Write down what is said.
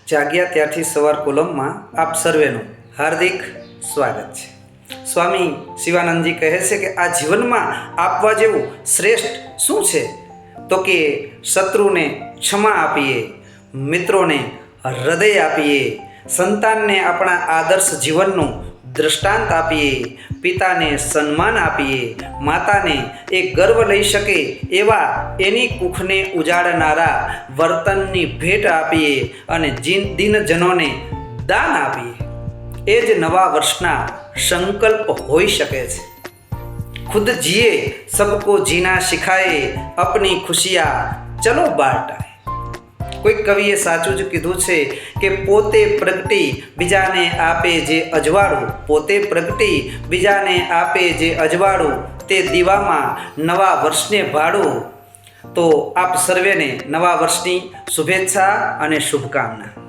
જાગ્યા ત્યારથી સવાર કોલમમાં આપ સર્વેનું હાર્દિક સ્વાગત છે। સ્વામી શિવાનંદજી કહે છે કે આ જીવનમાં આપવા જેવું શ્રેષ્ઠ શું છે? તો કે શત્રુને ક્ષમા આપીએ, મિત્રોને હૃદય આપીએ, સંતાનને આપણા આદર્શ જીવનનું દૃષ્ટાંત આપીએ, પિતાને સન્માન આપીએ, માતાને એ ગર્વ લઈ શકે એવા એની કુખને ઉજાડનારા વર્તનની ભેટ આપીએ અને દિનજનોને દાન આપીએ। એ જ નવા વર્ષના સંકલ્પ હોઈ શકે છે। खुद जिए सबको जीना सिखाए, अपनी खुशियाँ चलो बांटाए। कोई कविए साचुं ज कीधुं छे कि पोते प्रगटी बीजाने आपे जे अजवाळुं, पोते प्रगटी बीजाने आपे जे अजवाळुं, ते दीवामां नवा वर्षने भाळुं। तो आप सर्वेने नवा वर्षनी शुभेच्छा अने शुभकामना।